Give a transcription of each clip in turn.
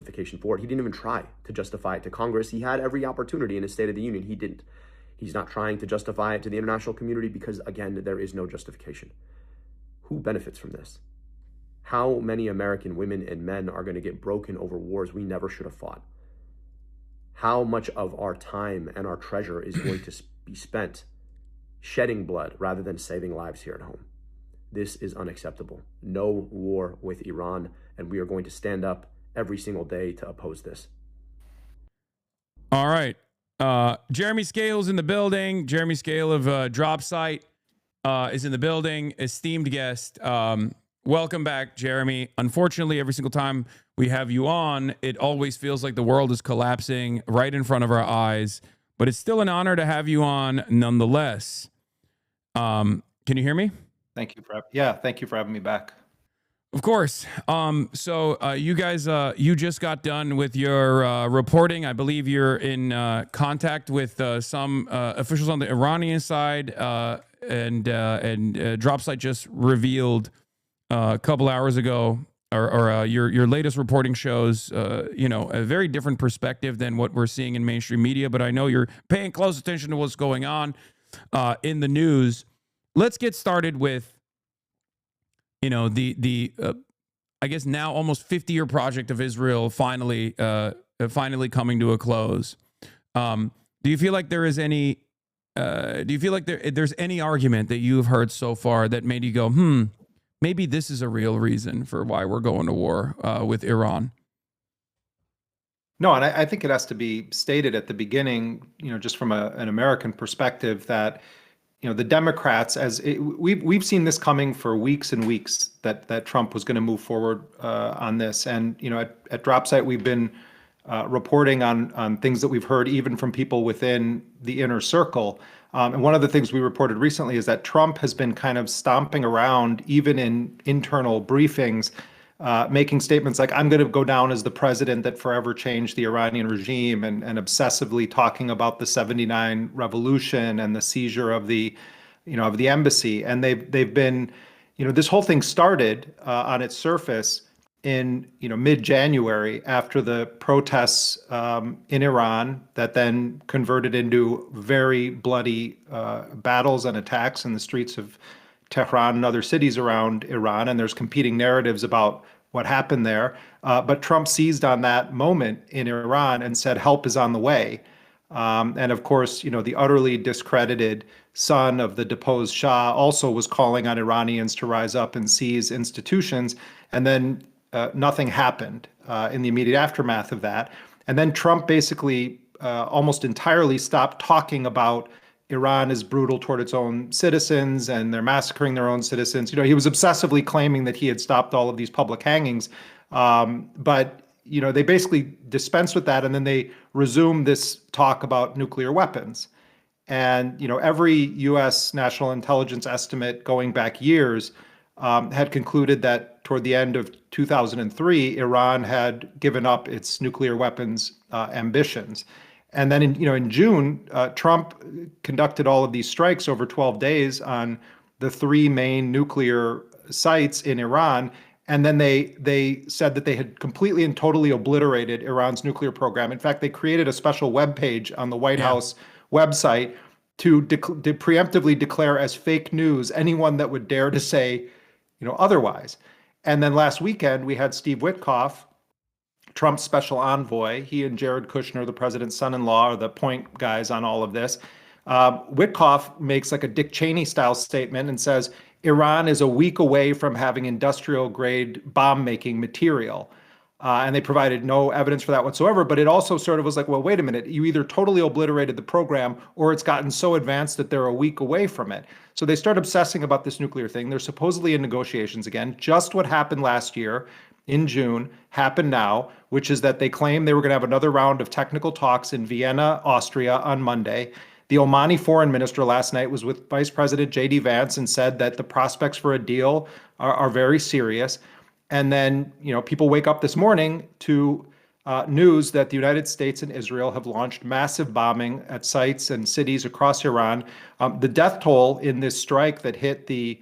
justification for it. He didn't even try to justify it to Congress. He had every opportunity in his State of the Union. He didn't. He's not trying to justify it to the international community because, again, there is no justification. Who benefits from this? How many American women and men are going to get broken over wars we never should have fought? How much of our time and our treasure is going to be spent shedding blood rather than saving lives here at home? This is unacceptable. No war with Iran, and we are going to stand up every single day to oppose this. All right. Jeremy Scahill's in the building. Jeremy Scahill of Drop Site is in the building. Esteemed guest. Welcome back, Jeremy. Unfortunately, every single time we have you on, it always feels like the world is collapsing right in front of our eyes. But it's still an honor to have you on nonetheless. Can you hear me? Thank you for having me back. Of course. So you guys, you just got done with your reporting. I believe you're in contact with some officials on the Iranian side, and Dropsite just revealed a couple hours ago, or your latest reporting shows, a very different perspective than what we're seeing in mainstream media. But I know you're paying close attention to what's going on in the news. Let's get started with, I guess now almost 50-year project of Israel finally coming to a close. Do you feel like there is any? Do you feel like there's any argument that you've heard so far that made you go, maybe this is a real reason for why we're going to war with Iran? No, and I think it has to be stated at the beginning, just from an American perspective, that the Democrats, we've seen this coming for weeks and weeks, that Trump was going to move forward on this. And at Dropsite, we've been reporting on things that we've heard even from people within the inner circle. And one of the things we reported recently is that Trump has been kind of stomping around, even in internal briefings, making statements like, I'm going to go down as the president that forever changed the Iranian regime, and obsessively talking about the '79 revolution and the seizure of the embassy. And they've been, this whole thing started on its surface in mid-January after the protests in Iran that then converted into very bloody battles and attacks in the streets of Tehran and other cities around Iran, and there's competing narratives about what happened there. But Trump seized on that moment in Iran and said, help is on the way. And of course, the utterly discredited son of the deposed Shah also was calling on Iranians to rise up and seize institutions. And then nothing happened in the immediate aftermath of that. And then Trump basically almost entirely stopped talking about Iran is brutal toward its own citizens and they're massacring their own citizens. He was obsessively claiming that he had stopped all of these public hangings. But they basically dispensed with that, and then they resumed this talk about nuclear weapons. And every U.S. national intelligence estimate going back years had concluded that toward the end of 2003, Iran had given up its nuclear weapons ambitions. And then in June, Trump conducted all of these strikes over 12 days on the three main nuclear sites in Iran. And then they said that they had completely and totally obliterated Iran's nuclear program. In fact, they created a special web page on the White House website to preemptively declare as fake news anyone that would dare to say, otherwise. And then last weekend, we had Steve Witkoff, Trump's special envoy. He and Jared Kushner, the president's son-in-law, are the point guys on all of this. Witkoff makes like a Dick Cheney style statement and says, Iran is a week away from having industrial grade bomb making material. And they provided no evidence for that whatsoever. But it also sort of was like, well, wait a minute, you either totally obliterated the program or it's gotten so advanced that they're a week away from it. So they start obsessing about this nuclear thing. They're supposedly in negotiations again. Just what happened last year in June happened now, which is that they claim they were going to have another round of technical talks in Vienna, Austria on Monday. The Omani foreign minister last night was with Vice President J.D. Vance and said that the prospects for a deal are very serious. And then, people wake up this morning to news that the United States and Israel have launched massive bombing at sites and cities across Iran. The death toll in this strike that hit the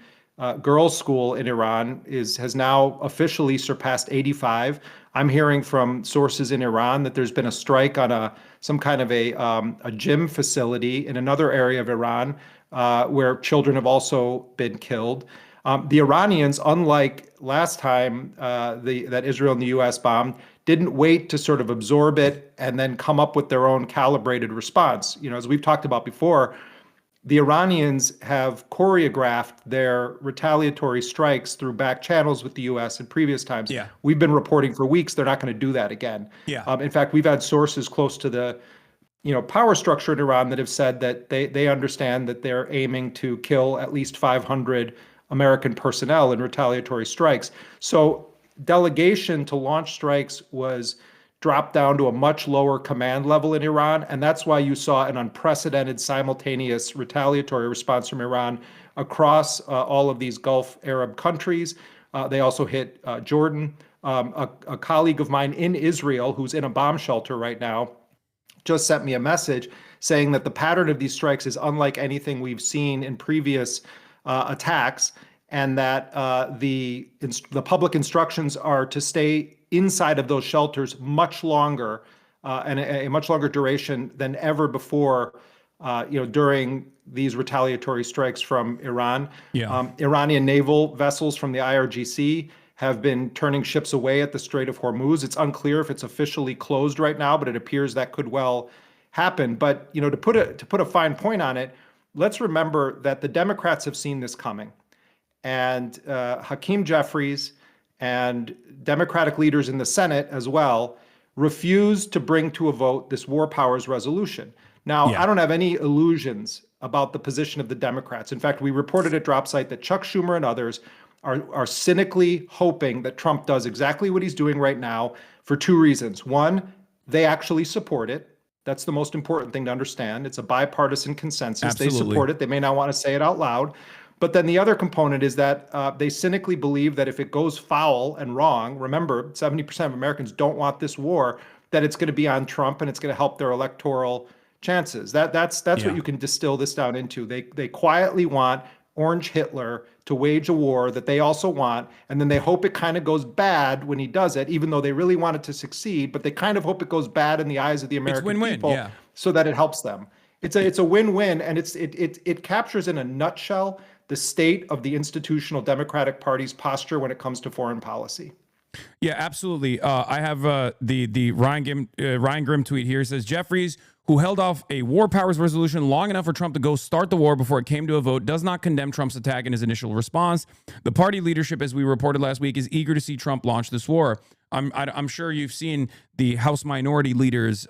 girls' school in Iran has now officially surpassed 85. I'm hearing from sources in Iran that there's been a strike on some kind of a gym facility in another area of Iran where children have also been killed. The Iranians, unlike last time that Israel and the U.S. bombed, didn't wait to sort of absorb it and then come up with their own calibrated response. As we've talked about before, the Iranians have choreographed their retaliatory strikes through back channels with the U.S. in previous times. Yeah. We've been reporting for weeks they're not going to do that again. Yeah. In fact, we've had sources close to the power structure in Iran that have said that they understand that they're aiming to kill at least 500 American personnel in retaliatory strikes. So delegation to launch strikes was dropped down to a much lower command level in Iran, and that's why you saw an unprecedented simultaneous retaliatory response from Iran across all of these Gulf Arab countries. They also hit Jordan. A colleague of mine in Israel, who's in a bomb shelter right now, just sent me a message saying that the pattern of these strikes is unlike anything we've seen in previous attacks, and that the public instructions are to stay inside of those shelters much longer and a much longer duration than ever before, during these retaliatory strikes from Iran. Yeah. Iranian naval vessels from the IRGC have been turning ships away at the Strait of Hormuz. It's unclear if it's officially closed right now, but it appears that could well happen. But to put a fine point on it, let's remember that the Democrats have seen this coming, and Hakeem Jeffries and Democratic leaders in the Senate as well refused to bring to a vote this war powers resolution. Now, Yeah. I don't have any illusions about the position of the Democrats. In fact, we reported at DropSite that Chuck Schumer and others are cynically hoping that Trump does exactly what he's doing right now for two reasons. One, they actually support it. That's the most important thing to understand. It's a bipartisan consensus. Absolutely. They support it. They may not want to say it out loud. But then the other component is that they cynically believe that if it goes foul and wrong, remember, 70% of Americans don't want this war, that it's going to be on Trump and it's going to help their electoral chances. That's Yeah. what you can distill this down into. They quietly want Orange Hitler to wage a war that they also want, and then they hope it kind of goes bad when he does it, even though they really want it to succeed, but they kind of hope it goes bad in the eyes of the American win-win, people, yeah. so that it helps them. It's a win-win, and it captures in a nutshell the state of the institutional Democratic Party's posture when it comes to foreign policy. Yeah, absolutely. I have the Ryan Grimm tweet here. It says Jeffries, who held off a war powers resolution long enough for Trump to go start the war before it came to a vote, does not condemn Trump's attack in his initial response. The party leadership, as we reported last week, is eager to see Trump launch this war. I'm sure you've seen the House Minority Leader's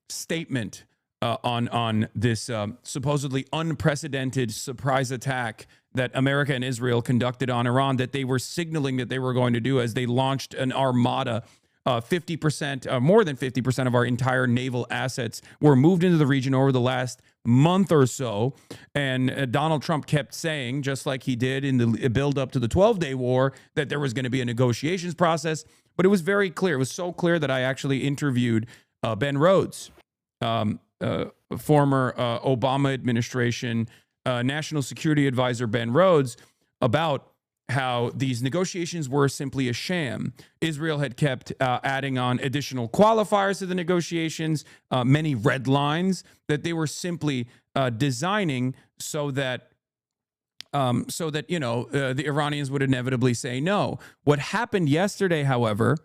statement on this supposedly unprecedented surprise attack that America and Israel conducted on Iran, that they were signaling that they were going to do as they launched an armada. 50%, more than 50% of our entire naval assets were moved into the region over the last month or so. And Donald Trump kept saying, just like he did in the build up to the 12-day war, that there was going to be a negotiations process. But it was very clear. It was so clear that I actually interviewed Ben Rhodes, former Obama administration National Security Advisor Ben Rhodes, about how these negotiations were simply a sham. Israel had kept adding on additional qualifiers to the negotiations, many red lines that they were simply designing so that the Iranians would inevitably say no. What happened yesterday, however,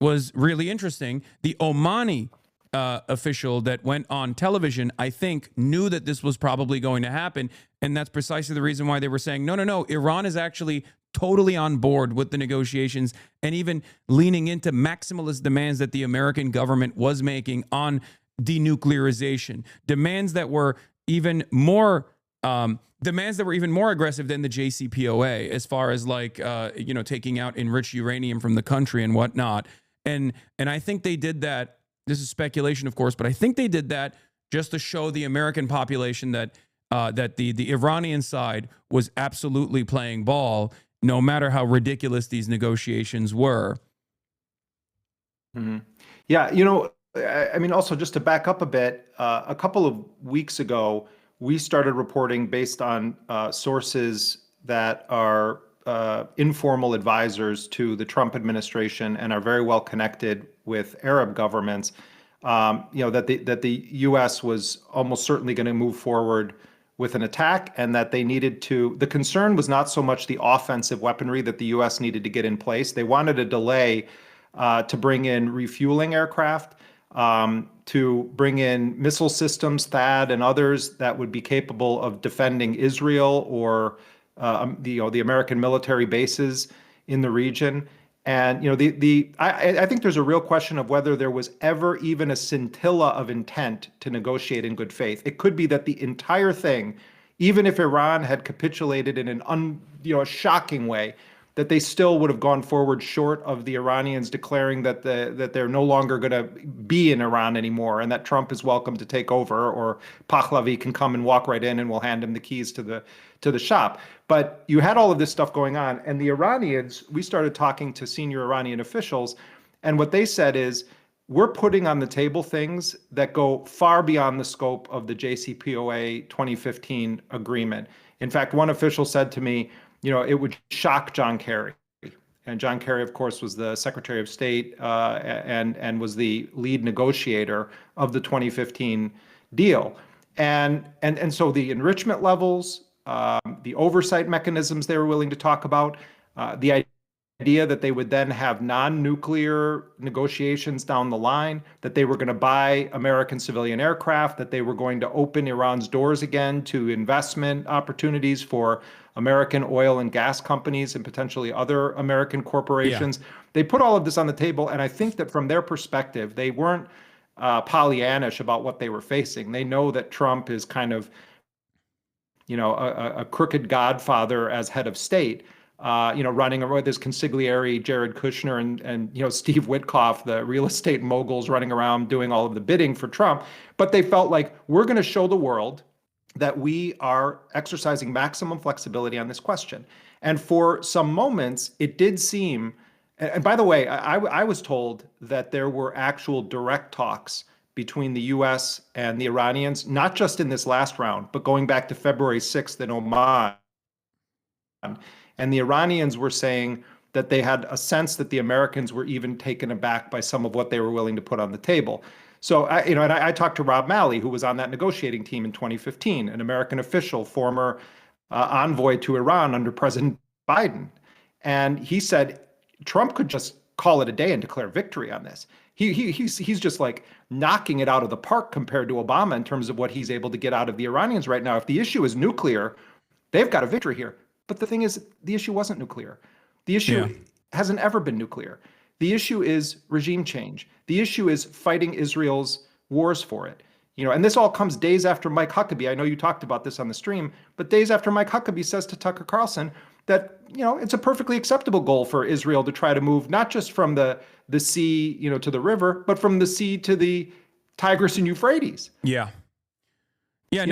was really interesting. The Omani official that went on television, I think, knew that this was probably going to happen. And that's precisely the reason why they were saying, no, Iran is actually totally on board with the negotiations and even leaning into maximalist demands that the American government was making on denuclearization. Demands that were even more aggressive than the JCPOA, as far as taking out enriched uranium from the country and whatnot. And I think they did that. This is speculation, of course, but I think they did that just to show the American population that the Iranian side was absolutely playing ball, no matter how ridiculous these negotiations were. Mm-hmm. Yeah, I mean, also just to back up a bit, a couple of weeks ago, we started reporting based on sources that are informal advisors to the Trump administration and are very well connected with Arab governments, that the U.S. was almost certainly going to move forward with an attack, and that they needed to. The concern was not so much the offensive weaponry that the U.S. needed to get in place. They wanted a delay to bring in refueling aircraft, to bring in missile systems, THAAD and others that would be capable of defending Israel or the American military bases in the region. And I think there's a real question of whether there was ever even a scintilla of intent to negotiate in good faith. It could be that the entire thing, even if Iran had capitulated in a shocking way, that they still would have gone forward short of the Iranians declaring that they're no longer going to be in Iran anymore, and that Trump is welcome to take over, or Pahlavi can come and walk right in and we'll hand him the keys to the shop. But you had all of this stuff going on, and the Iranians, we started talking to senior Iranian officials, and what they said is, we're putting on the table things that go far beyond the scope of the JCPOA 2015 agreement. In fact, one official said to me, it would shock John Kerry. And John Kerry, of course, was the Secretary of State and was the lead negotiator of the 2015 deal. And so the enrichment levels, the oversight mechanisms they were willing to talk about, the idea that they would then have non-nuclear negotiations down the line, that they were going to buy American civilian aircraft, that they were going to open Iran's doors again to investment opportunities for American oil and gas companies and potentially other American corporations. Yeah. They put all of this on the table, and I think that from their perspective, they weren't Pollyannish about what they were facing. They know that Trump is kind of, a crooked godfather as head of state. Running around this consigliere, Jared Kushner and Steve Witkoff, the real estate moguls running around doing all of the bidding for Trump. But they felt like, we're going to show the world that we are exercising maximum flexibility on this question. And for some moments, it did seem, and by the way, I was told that there were actual direct talks between the U.S. and the Iranians, not just in this last round, but going back to February 6th in Oman. And the Iranians were saying that they had a sense that the Americans were even taken aback by some of what they were willing to put on the table. So, I talked to Rob Malley, who was on that negotiating team in 2015, an American official, former envoy to Iran under President Biden. And he said Trump could just call it a day and declare victory on this. He's just like knocking it out of the park compared to Obama in terms of what he's able to get out of the Iranians right now. If the issue is nuclear, they've got a victory here. But the thing is, the issue wasn't nuclear. The issue hasn't ever been nuclear. The issue is regime change. The issue is fighting Israel's wars for it. And this all comes days after Mike Huckabee. I know you talked about this on the stream, but days after Mike Huckabee says to Tucker Carlson that, it's a perfectly acceptable goal for Israel to try to move not just from the sea, to the river, but from the sea to the Tigris and Euphrates. Yeah. Yeah,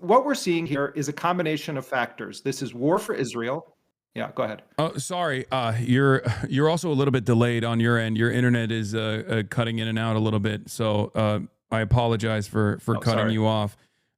What we're seeing here is a combination of factors. This is war for Israel. Yeah, go ahead. Oh, sorry. You're also a little bit delayed on your end. Your internet is cutting in and out a little bit. So I apologize for cutting you off.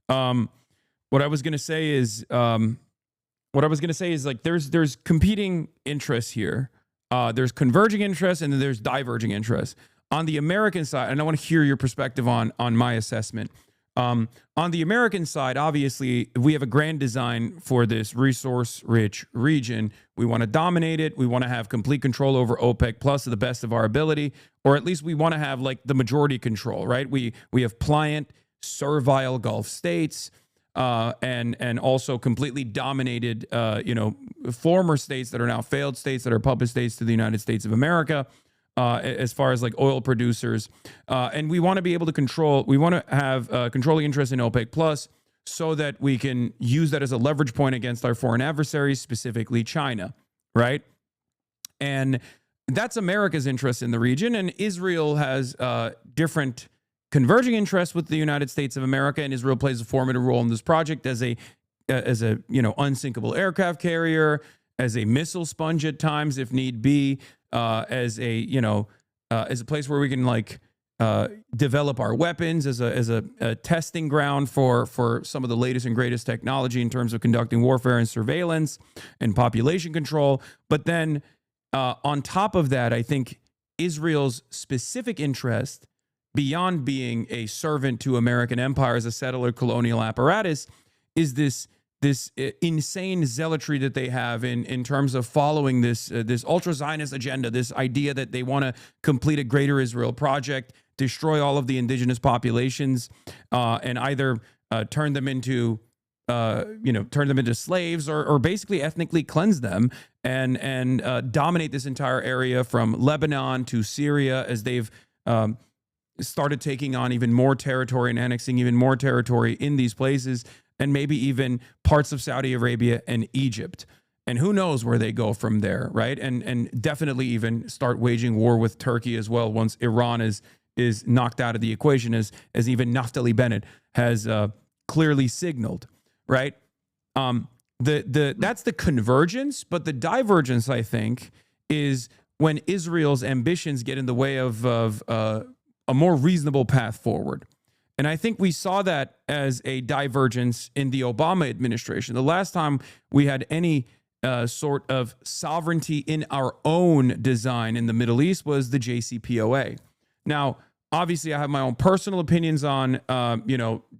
What I was going to say is like there's competing interests here. There's converging interests and then there's diverging interests. On the American side, and I want to hear your perspective on my assessment. On the American side, obviously, we have a grand design for this resource-rich region. We want to dominate it. We want to have complete control over OPEC Plus to the best of our ability, or at least we want to have like the majority control, right? We have pliant, servile Gulf states, and also completely dominated, former states that are now failed states that are puppet states to the United States of America. As far as like oil producers, and we want to be able to control. We want to have controlling interest in OPEC Plus, so that we can use that as a leverage point against our foreign adversaries, specifically China, right? And that's America's interest in the region, and Israel has different converging interests with the United States of America, and Israel plays a formative role in this project as a unsinkable aircraft carrier, as a missile sponge at times if need be. As a place where we can develop our weapons as a testing ground for some of the latest and greatest technology in terms of conducting warfare and surveillance and population control. But then on top of that, I think Israel's specific interest, beyond being a servant to American empire as a settler colonial apparatus, is this insane zealotry that they have in terms of following this ultra-Zionist agenda, this idea that they want to complete a greater Israel project, destroy all of the indigenous populations, and either turn them into slaves or basically ethnically cleanse them and dominate this entire area from Lebanon to Syria, as they've started taking on even more territory and annexing even more territory in these places, and maybe even parts of Saudi Arabia and Egypt. And who knows where they go from there, right? And definitely even start waging war with Turkey as well once Iran is knocked out of the equation, as even Naftali Bennett has clearly signaled, right? That's the convergence, but the divergence, I think, is when Israel's ambitions get in the way of a more reasonable path forward. And I think we saw that as a divergence in the Obama administration. The last time we had any sort of sovereignty in our own design in the Middle East was the JCPOA. Now, obviously, I have my own personal opinions on,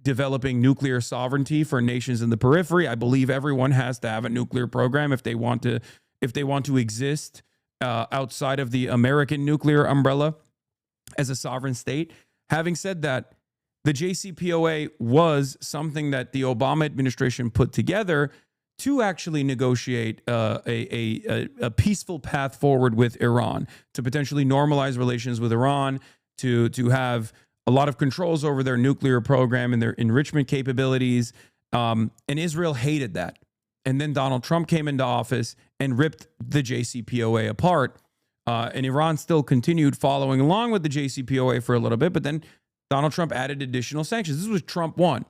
developing nuclear sovereignty for nations in the periphery. I believe everyone has to have a nuclear program if they want to exist outside of the American nuclear umbrella as a sovereign state. Having said that, the JCPOA was something that the Obama administration put together to actually negotiate a peaceful path forward with Iran, to potentially normalize relations with Iran, to have a lot of controls over their nuclear program and their enrichment capabilities. And Israel hated that. And then Donald Trump came into office and ripped the JCPOA apart. And Iran still continued following along with the JCPOA for a little bit, but then Donald Trump added additional sanctions. This was Trump 1.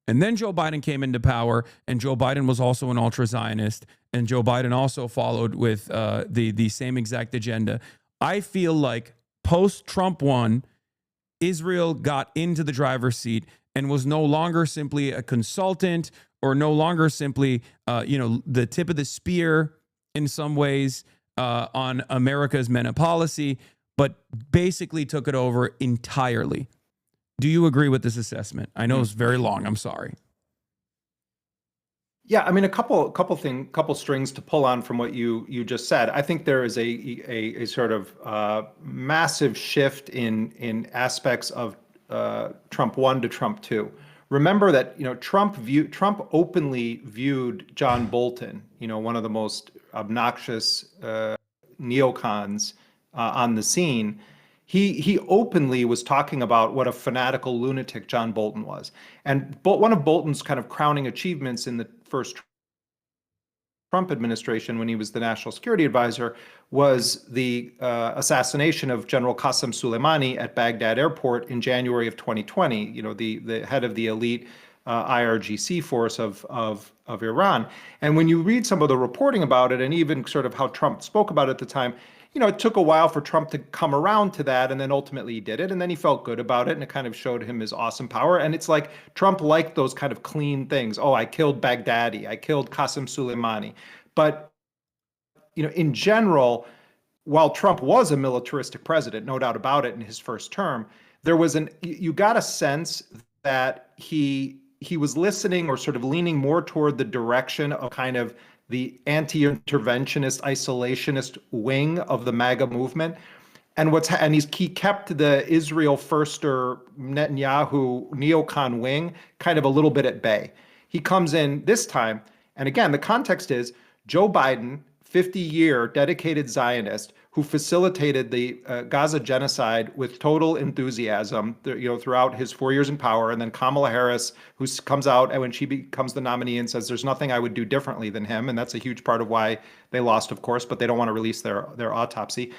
And then Joe Biden came into power, and Joe Biden was also an ultra-Zionist, and Joe Biden also followed with the same exact agenda. I feel like post-Trump 1, Israel got into the driver's seat and was no longer simply a consultant or no longer simply, the tip of the spear in some ways on America's MENA policy, but basically took it over entirely. Do you agree with this assessment? I know it's very long. I'm sorry. Yeah, I mean, a couple strings to pull on from what you just said. I think there is a sort of massive shift in aspects of Trump 1 to Trump 2. Remember that Trump openly viewed John Bolton, one of the most obnoxious neocons on the scene. He openly was talking about what a fanatical lunatic John Bolton was. And one of Bolton's kind of crowning achievements in the first Trump administration, when he was the national security advisor, was the assassination of General Qasem Soleimani at Baghdad airport in January of 2020, the head of the elite IRGC force of Iran. And when you read some of the reporting about it, and even sort of how Trump spoke about it at the time, it took a while for Trump to come around to that, and then ultimately he did it, and then he felt good about it, and it kind of showed him his awesome power. And it's like Trump liked those kind of clean things. Oh, I killed Baghdadi, I killed Qasem Soleimani. But in general, while Trump was a militaristic president, no doubt about it, in his first term, there was you got a sense that he was listening or sort of leaning more toward the direction of kind of the anti-interventionist, isolationist wing of the MAGA movement. And he kept the Israel firster Netanyahu neocon wing kind of a little bit at bay. He comes in this time, and again, the context is Joe Biden, 50-year dedicated Zionist, who facilitated the Gaza genocide with total enthusiasm, throughout his 4 years in power, and then Kamala Harris, who comes out and when she becomes the nominee and says, "There's nothing I would do differently than him," and that's a huge part of why they lost, of course, but they don't want to release their autopsy,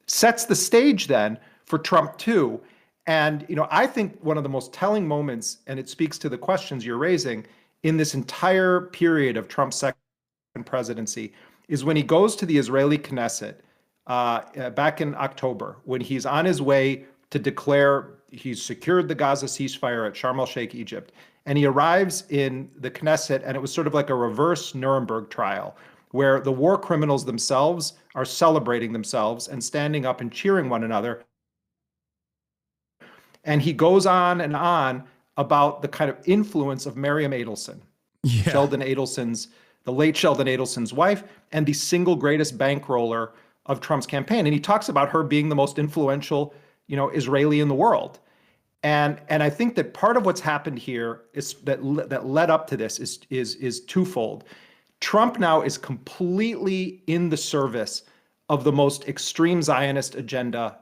sets the stage then for Trump 2. And I think one of the most telling moments, and it speaks to the questions you're raising, in this entire period of Trump's second presidency, is when he goes to the Israeli Knesset back in October, when he's on his way to declare he's secured the Gaza ceasefire at Sharm el-Sheikh, Egypt, and he arrives in the Knesset, and it was sort of like a reverse Nuremberg trial, where the war criminals themselves are celebrating themselves and standing up and cheering one another. And he goes on and on about the kind of influence of Miriam Adelson, the late Sheldon Adelson's wife, and the single greatest bankroller of Trump's campaign. And he talks about her being the most influential, Israeli in the world. And I think that part of what's happened here is that led up to this is twofold. Trump now is completely in the service of the most extreme Zionist agenda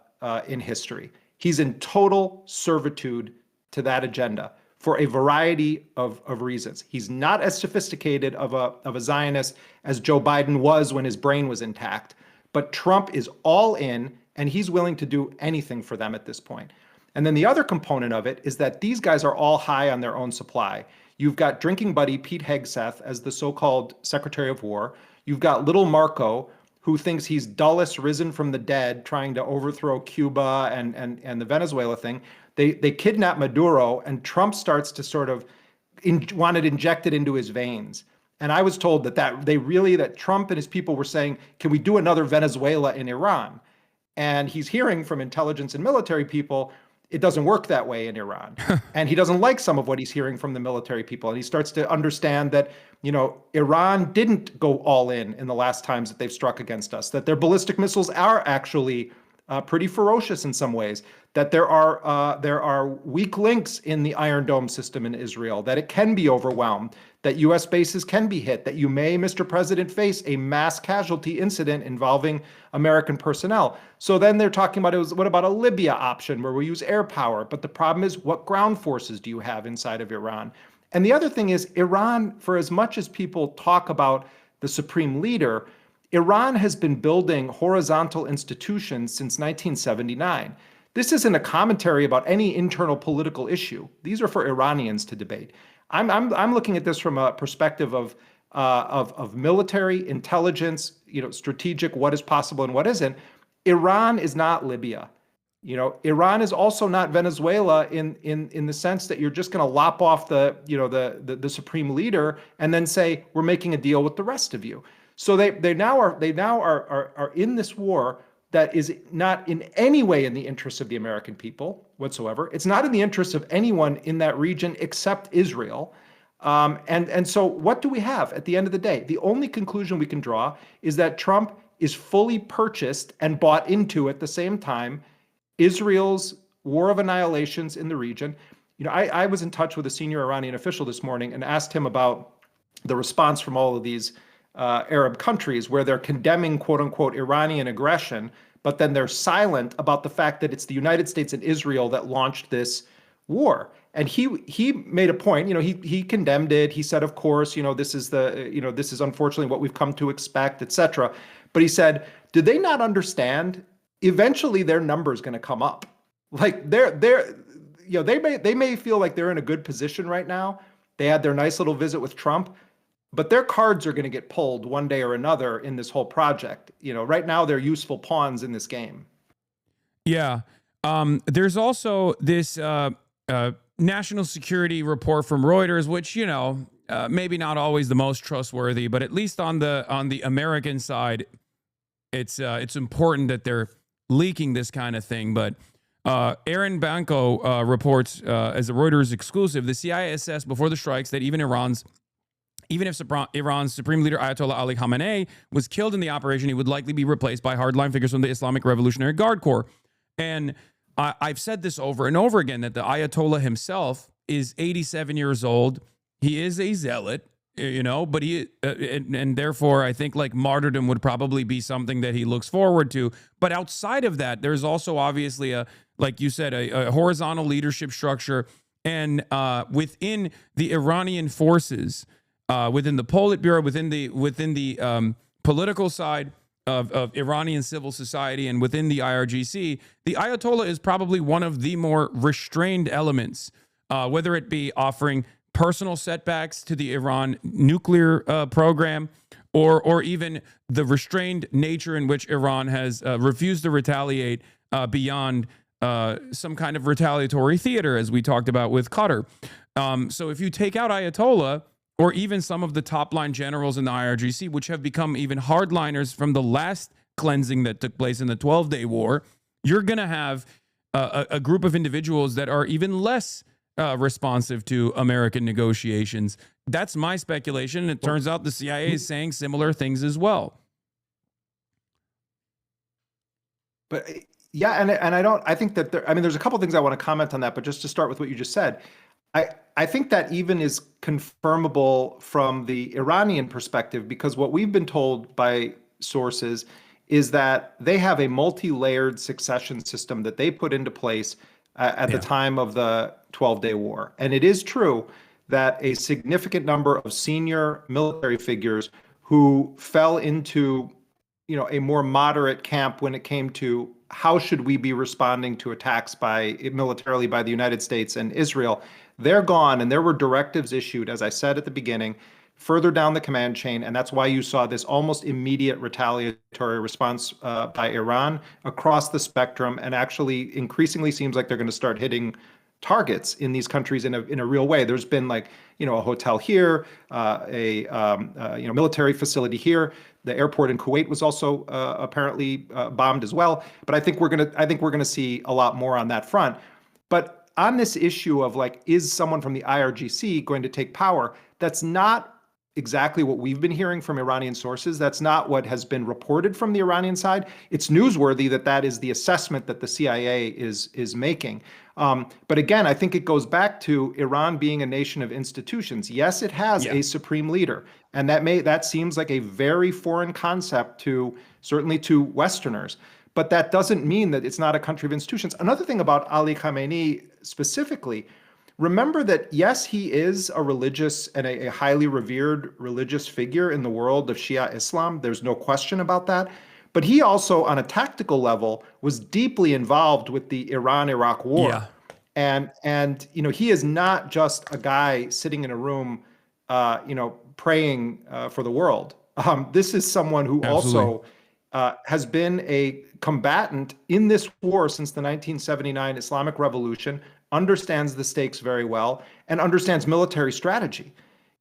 in history. He's in total servitude to that agenda for a variety of reasons. He's not as sophisticated of a Zionist as Joe Biden was when his brain was intact, but Trump is all in, and he's willing to do anything for them at this point. And then the other component of it is that these guys are all high on their own supply. You've got drinking buddy Pete Hegseth as the so-called Secretary of War. You've got little Marco, who thinks he's Dulles risen from the dead, trying to overthrow Cuba and the Venezuela thing. They kidnap Maduro, and Trump starts to sort of want it injected into his veins. And I was told that Trump and his people were saying, can we do another Venezuela in Iran? And he's hearing from intelligence and military people, it doesn't work that way in Iran. And he doesn't like some of what he's hearing from the military people. And he starts to understand that, Iran didn't go all in the last times that they've struck against us, that their ballistic missiles are actually pretty ferocious in some ways, that there are weak links in the Iron Dome system in Israel, that it can be overwhelmed, that U.S. bases can be hit, that you may, Mr. President, face a mass casualty incident involving American personnel. So then they're talking about, what about a Libya option where we use air power? But the problem is, what ground forces do you have inside of Iran? And the other thing is, Iran, for as much as people talk about the supreme leader, Iran has been building horizontal institutions since 1979. This isn't a commentary about any internal political issue. These are for Iranians to debate. I'm looking at this from a perspective of military intelligence, strategic, what is possible and what isn't. Iran is not Libya. Iran is also not Venezuela in the sense that you're just going to lop off the supreme leader and then say we're making a deal with the rest of you. So they now are in this war that is not in any way in the interests of the American people whatsoever. It's not in the interests of anyone in that region except Israel. And so what do we have at the end of the day? The only conclusion we can draw is that Trump is fully purchased and bought into at the same time Israel's war of annihilations in the region. I was in touch with a senior Iranian official this morning and asked him about the response from all of these Arab countries where they're condemning quote unquote Iranian aggression, but then they're silent about the fact that it's the United States and Israel that launched this war. And he made a point, he condemned it. He said, of course, this is unfortunately what we've come to expect, et cetera. But he said, did they not understand eventually their number is going to come up? Like they may feel like they're in a good position right now. They had their nice little visit with Trump, but their cards are going to get pulled one day or another in this whole project. Right now they're useful pawns in this game. Yeah. There's also this national security report from Reuters, which, maybe not always the most trustworthy, but at least on the American side, it's important that they're leaking this kind of thing. But Aaron Banco reports as a Reuters exclusive, the CIA assessed before the strikes that even if Iran's supreme leader Ayatollah Ali Khamenei was killed in the operation, he would likely be replaced by hardline figures from the Islamic Revolutionary Guard Corps. And I've said this over and over again, that the Ayatollah himself is 87 years old. He is a zealot, but and therefore I think like martyrdom would probably be something that he looks forward to. But outside of that, there's also obviously like you said, a horizontal leadership structure. And within the Iranian forces, within the Politburo, within the political side of Iranian civil society, and within the IRGC, the Ayatollah is probably one of the more restrained elements, whether it be offering personal setbacks to the Iran nuclear program, or even the restrained nature in which Iran has refused to retaliate beyond some kind of retaliatory theater, as we talked about with Qatar. So if you take out Ayatollah, or even some of the top line generals in the IRGC, which have become even hardliners from the last cleansing that took place in the 12-day war, you're going to have a group of individuals that are even less responsive to American negotiations. That's my speculation. It turns out the CIA is saying similar things as well. But yeah, and I think that there's a couple things I want to comment on that, but just to start with what you just said, I think that even is confirmable from the Iranian perspective, because what we've been told by sources is that they have a multi-layered succession system that they put into place at the time of the 12-day war. And it is true that a significant number of senior military figures who fell into, a more moderate camp when it came to how should we be responding to attacks militarily by the United States and Israel, they're gone, and there were directives issued, as I said at the beginning, further down the command chain, and that's why you saw this almost immediate retaliatory response by Iran across the spectrum, and actually increasingly seems like they're going to start hitting targets in these countries in a real way. There's been a hotel here, a military facility here. The airport in Kuwait was also apparently bombed as well. But I think we're gonna see a lot more on that front. But on this issue of is someone from the IRGC going to take power? That's not exactly what we've been hearing from Iranian sources. That's not what has been reported from the Iranian side. It's newsworthy that is the assessment that the CIA is making. But again, I think it goes back to Iran being a nation of institutions. Yes, it has a supreme leader, and that seems like a very foreign concept certainly to Westerners. But that doesn't mean that it's not a country of institutions. Another thing about Ali Khamenei specifically, remember that, yes, he is a religious and a highly revered religious figure in the world of Shia Islam. There's no question about that. But he also, on a tactical level, was deeply involved with the Iran-Iraq war. Yeah. And he is not just a guy sitting in a room, praying for the world. This is someone who also has been a combatant in this war since the 1979 Islamic Revolution, understands the stakes very well, and understands military strategy.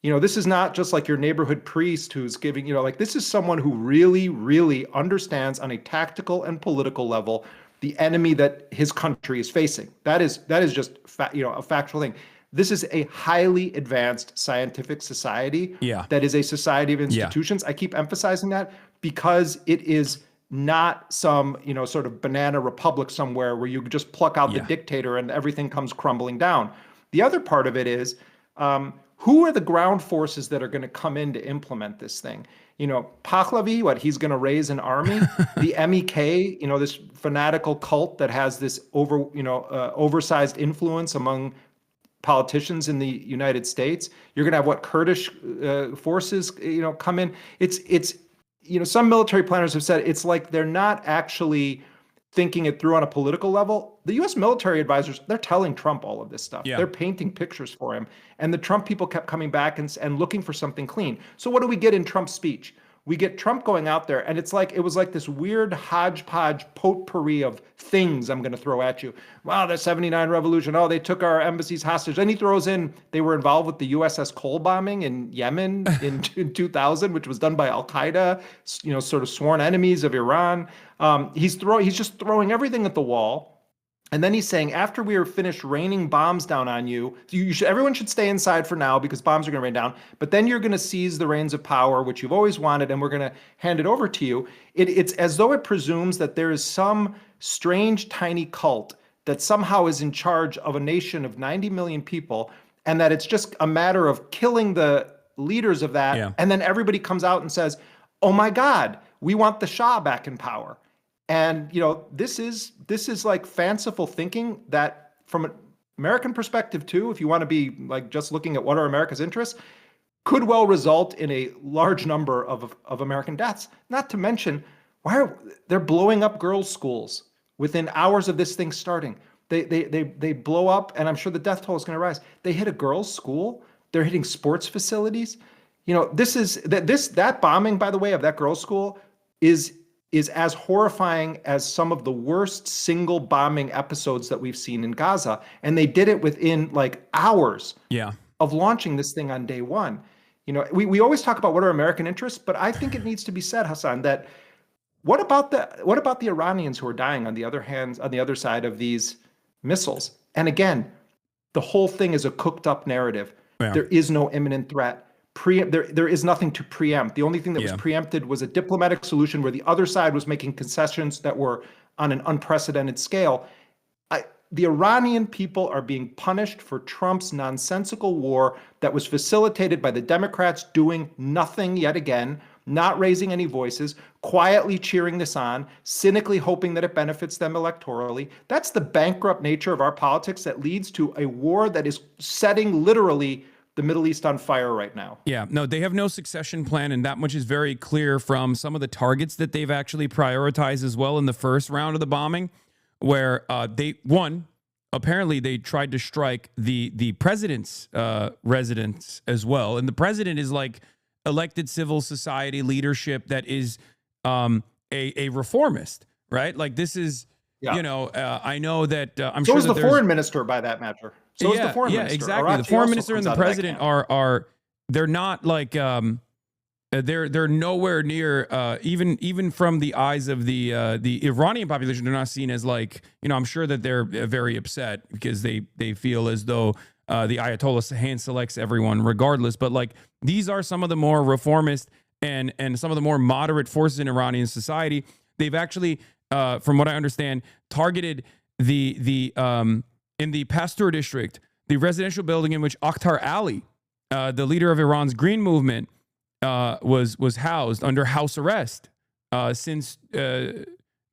This is not just like your neighborhood priest who's giving, this is someone who really, really understands on a tactical and political level the enemy that his country is facing. That is just a factual thing. This is a highly advanced scientific society that is a society of institutions. I keep emphasizing that because it is not some, sort of banana republic somewhere where you just pluck out the dictator and everything comes crumbling down. The other part of it is, who are the ground forces that are going to come in to implement this thing? Pahlavi, he's going to raise an army? The MEK, this fanatical cult that has this oversized influence among politicians in the United States. You're going to have Kurdish forces, come in. It's some military planners have said it's like they're not actually thinking it through on a political level. The U.S. military advisors, they're telling Trump all of this stuff. They're painting pictures for him. And the Trump people kept coming back and looking for something clean. So what do we get in Trump's speech? We get Trump going out there, and it was like this weird hodgepodge potpourri of things I'm going to throw at you. Wow, the 79 revolution. Oh, they took our embassies hostage. Then he throws in, they were involved with the USS Cole bombing in Yemen in 2000, which was done by Al-Qaeda, sort of sworn enemies of Iran. He's just throwing everything at the wall. And then he's saying, after we are finished raining bombs down on you, everyone should stay inside for now because bombs are going to rain down. But then you're going to seize the reins of power, which you've always wanted, and we're going to hand it over to you. It's as though it presumes that there is some strange, tiny cult that somehow is in charge of a nation of 90 million people, and that it's just a matter of killing the leaders of that. And then everybody comes out and says, oh my God, we want the Shah back in power. And, this is like fanciful thinking that from an American perspective too, if you want to be just looking at what are America's interests, could well result in a large number of American deaths. Not to mention, they're blowing up girls' schools within hours of this thing starting. They blow up, and I'm sure the death toll is going to rise. They hit a girls' school. They're hitting sports facilities. That bombing, by the way, of that girls' school is is as horrifying as some of the worst single bombing episodes that we've seen in Gaza. And they did it within like hours of launching this thing on day one. You know, we always talk about what are American interests, but I think it needs to be said, Hasan, that what about the Iranians who are dying on the other side of these missiles? And again, the whole thing is a cooked up narrative. Yeah. There is no imminent threat. There is nothing to preempt. The only thing that was preempted was a diplomatic solution where the other side was making concessions that were on an unprecedented scale. The Iranian people are being punished for Trump's nonsensical war that was facilitated by the Democrats doing nothing yet again, not raising any voices, quietly cheering this on, cynically hoping that it benefits them electorally. That's the bankrupt nature of our politics that leads to a war that is setting literally the Middle East on fire right now. Yeah, no, they have no succession plan, and that much is very clear from some of the targets that they've actually prioritized as well in the first round of the bombing, where apparently they tried to strike the president's residence as well, and the president is like elected civil society leadership that is a reformist, right? Like this is, you know, I know that I'm sure. So is the foreign minister, by that matter. So is the foreign minister. Exactly. Arachi the foreign minister and the president are they're not like they're nowhere near even from the eyes of the Iranian population. They're not seen as like, you know, I'm sure that they're very upset because they feel as though the Ayatollah hand selects everyone regardless. But like these are some of the more reformist and some of the more moderate forces in Iranian society. They've actually, from what I understand, targeted the in the Pasteur district, the residential building in which Akhtar Ali, the leader of Iran's Green Movement, was housed under house arrest since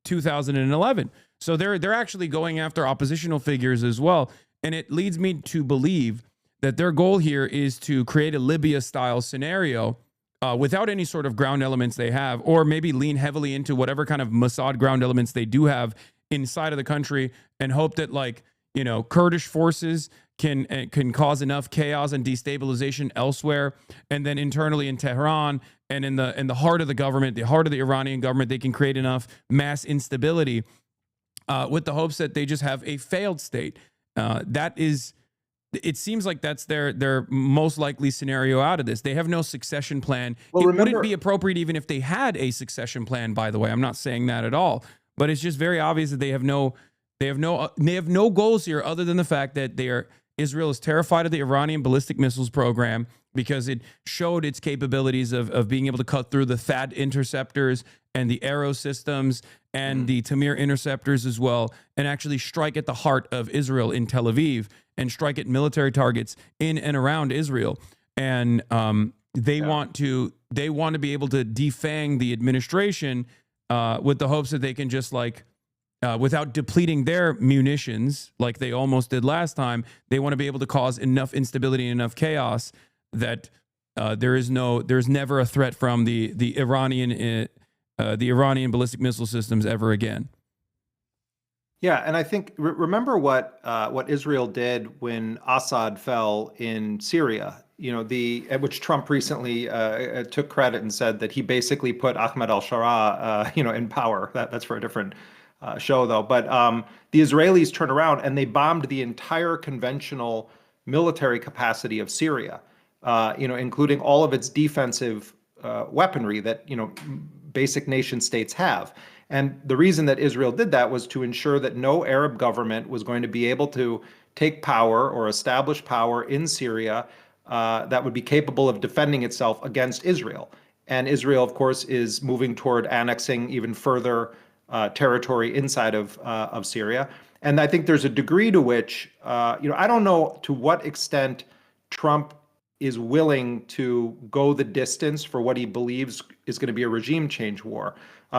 2011. So they're actually going after oppositional figures as well. And it leads me to believe that their goal here is to create a Libya-style scenario without any sort of ground elements they have, or maybe lean heavily into whatever kind of Mossad ground elements they do have inside of the country and hope that, like, you know, Kurdish forces can cause enough chaos and destabilization elsewhere, and then internally in Tehran and in the heart of the government, the heart of the Iranian government, they can create enough mass instability with the hopes that they just have a failed state. It seems like that's their most likely scenario out of this. They have no succession plan. Well, it wouldn't be appropriate even if they had a succession plan, by the way. I'm not saying that at all, but it's just very obvious that they have no goals here other than the fact that Israel is terrified of the Iranian ballistic missiles program because it showed its capabilities of being able to cut through the THAAD interceptors and the Arrow systems and the Tamir interceptors as well, and actually strike at the heart of Israel in Tel Aviv and strike at military targets in and around Israel. And they want to be able to defang the administration with the hopes that they can just like, without depleting their munitions like they almost did last time, they want to be able to cause enough instability and enough chaos that there's never a threat from the Iranian ballistic missile systems ever again. Yeah, and I think remember what Israel did when Assad fell in Syria. You know, at which Trump recently took credit and said that he basically put Ahmed al-Sharaa, in power. That's for a different show though. But the Israelis turned around and they bombed the entire conventional military capacity of Syria, including all of its defensive weaponry that, basic nation states have. And the reason that Israel did that was to ensure that no Arab government was going to be able to take power or establish power in Syria that would be capable of defending itself against Israel. And Israel, of course, is moving toward annexing even further territory inside of Syria. And I think there's a degree to which, I don't know to what extent Trump is willing to go the distance for what he believes is going to be a regime change war.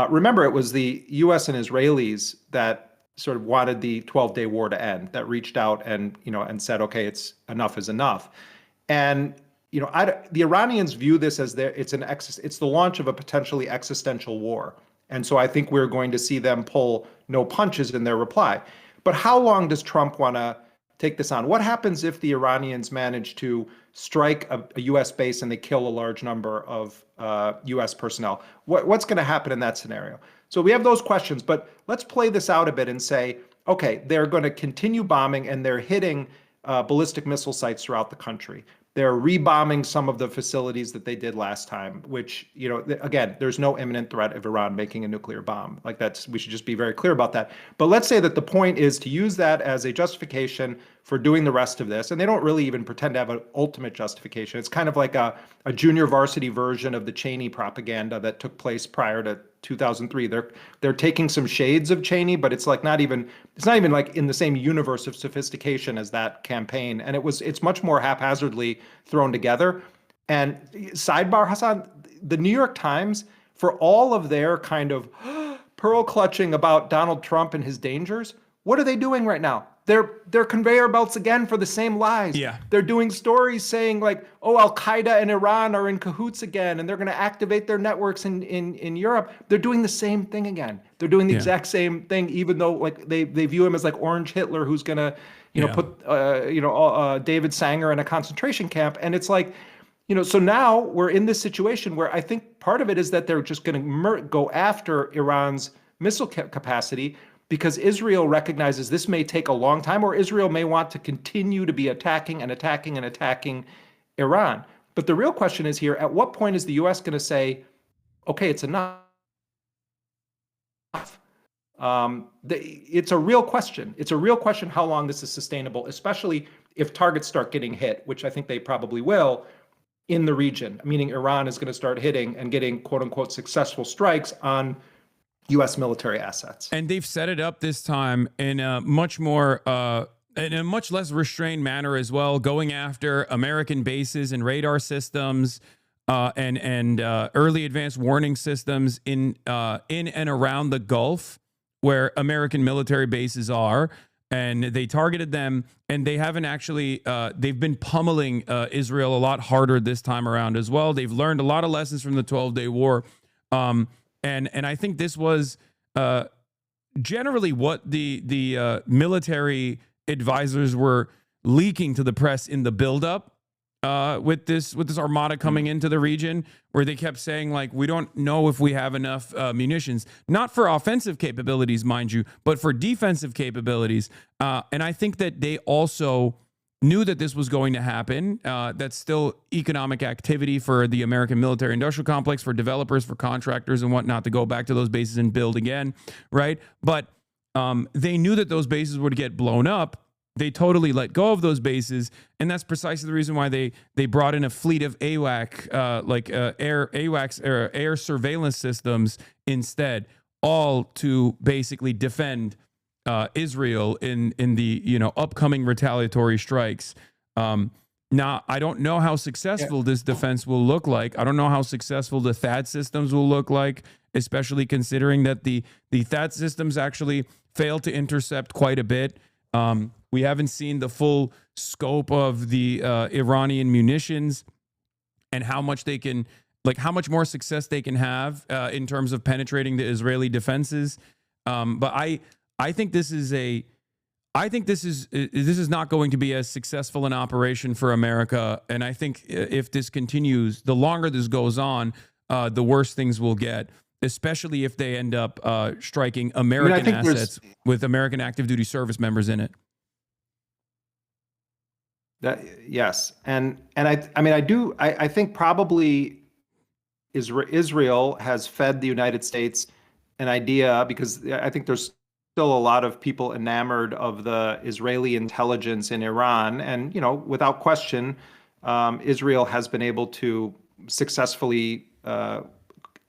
Remember, it was the U.S. and Israelis that sort of wanted the 12-day war to end, that reached out and said, okay, enough is enough. And the Iranians view this as it's the launch of a potentially existential war. And so I think we're going to see them pull no punches in their reply. But how long does Trump want to take this on. What happens if the Iranians manage to strike a U.S. base and they kill a large number of U.S. personnel? What's going to happen in that scenario? So we have those questions, but let's play this out a bit and say, okay, they're going to continue bombing and they're hitting ballistic missile sites throughout the country. They're rebombing some of the facilities that they did last time, which, you know, again, there's no imminent threat of Iran making a nuclear bomb. Like we should just be very clear about that. But let's say that the point is to use that as a justification for doing the rest of this. And they don't really even pretend to have an ultimate justification. It's kind of like a junior varsity version of the Cheney propaganda that took place prior to 2003. They're taking some shades of Cheney, but it's like it's not even like in the same universe of sophistication as that campaign. And it's much more haphazardly thrown together. And sidebar, Hasan, the New York Times, for all of their kind of pearl clutching about Donald Trump and his dangers, what are they doing right now? They're conveyor belts again for the same lies. Yeah. They're doing stories saying like, oh, Al Qaeda and Iran are in cahoots again, and they're going to activate their networks in Europe. They're doing the same thing again. They're doing the exact same thing, even though like they view him as like Orange Hitler, who's going to put David Sanger in a concentration camp. And it's like, so now we're in this situation where I think part of it is that they're just going to go after Iran's missile capacity, because Israel recognizes this may take a long time, or Israel may want to continue to be attacking and attacking and attacking Iran. But the real question is here, at what point is the U.S. going to say, okay, it's enough? It's a real question. It's a real question how long this is sustainable, especially if targets start getting hit, which I think they probably will, in the region, meaning Iran is going to start hitting and getting quote unquote successful strikes on U.S. military assets. And they've set it up this time in a much more, in a much less restrained manner as well, going after American bases and radar systems and early advanced warning systems in and around the Gulf, where American military bases are. And they targeted them, and they haven't actually, they've been pummeling Israel a lot harder this time around as well. They've learned a lot of lessons from the 12-Day War. And I think this was generally what the military advisors were leaking to the press in the buildup with this armada coming into the region, where they kept saying, like, we don't know if we have enough munitions, not for offensive capabilities, mind you, but for defensive capabilities. And I think that they also knew that this was going to happen. That's still economic activity for the American military industrial complex, for developers, for contractors and whatnot to go back to those bases and build again, right? But they knew that those bases would get blown up. They totally let go of those bases, and that's precisely the reason why they brought in a fleet of AWAC, air surveillance systems instead, all to basically defend Israel in the upcoming retaliatory strikes. Now, I don't know how successful this defense will look like. I don't know how successful the THAAD systems will look like, especially considering that the THAAD systems actually failed to intercept quite a bit. We haven't seen the full scope of the Iranian munitions and how much they can, like, how much more success they can have in terms of penetrating the Israeli defenses. But I think this is not going to be as successful an operation for America. And I think if this continues, the longer this goes on, the worse things will get, especially if they end up striking American assets with American active duty service members in it. Yes. And I think probably Israel has fed the United States an idea, because I think there's still a lot of people enamored of the Israeli intelligence in Iran. And, without question, Israel has been able to successfully,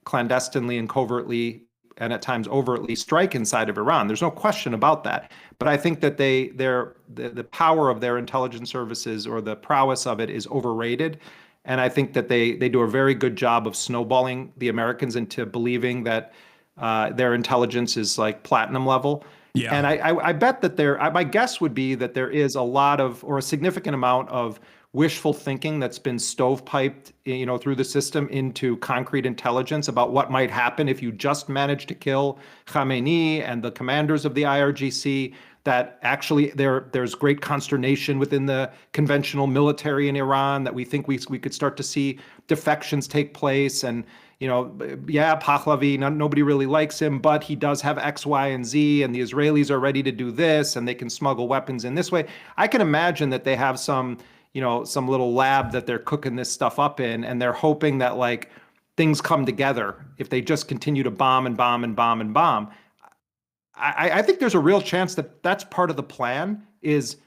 clandestinely and covertly, and at times overtly, strike inside of Iran. There's no question about that. But I think that the power of their intelligence services, or the prowess of it, is overrated. And I think that they do a very good job of snowballing the Americans into believing that their intelligence is like platinum level. Yeah. And I bet that my guess would be that there is a lot of, or a significant amount of, wishful thinking that's been stovepiped, through the system into concrete intelligence about what might happen if you just manage to kill Khamenei and the commanders of the IRGC, that actually there's great consternation within the conventional military in Iran, that we think we could start to see defections take place. And, yeah, Pahlavi, nobody really likes him, but he does have X, Y, and Z, and the Israelis are ready to do this, and they can smuggle weapons in this way. I can imagine that they have some little lab that they're cooking this stuff up in, and they're hoping that like things come together if they just continue to bomb and bomb and bomb and bomb. I think there's a real chance that that's part of the plan, is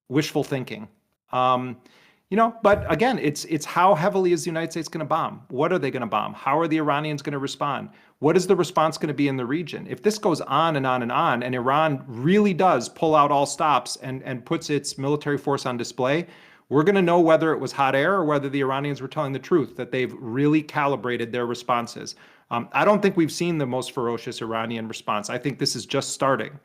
wishful thinking. But again, it's how heavily is the United States going to bomb? What are they going to bomb? How are the Iranians going to respond? What is the response going to be in the region? If this goes on and on and on, and Iran really does pull out all stops and puts its military force on display, we're going to know whether it was hot air or whether the Iranians were telling the truth, that they've really calibrated their responses. I don't think we've seen the most ferocious Iranian response. I think this is just starting.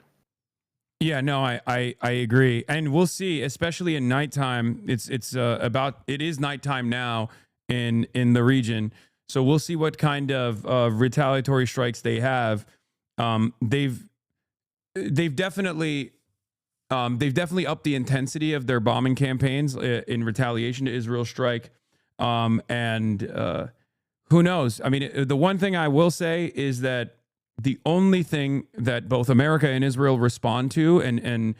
Yeah, no, I agree, and we'll see. Especially in nighttime, it is nighttime now in the region, so we'll see what kind of retaliatory strikes they have. They've definitely upped the intensity of their bombing campaigns in retaliation to Israel's strike, and who knows? I mean, the one thing I will say is that the only thing that both America and Israel respond to and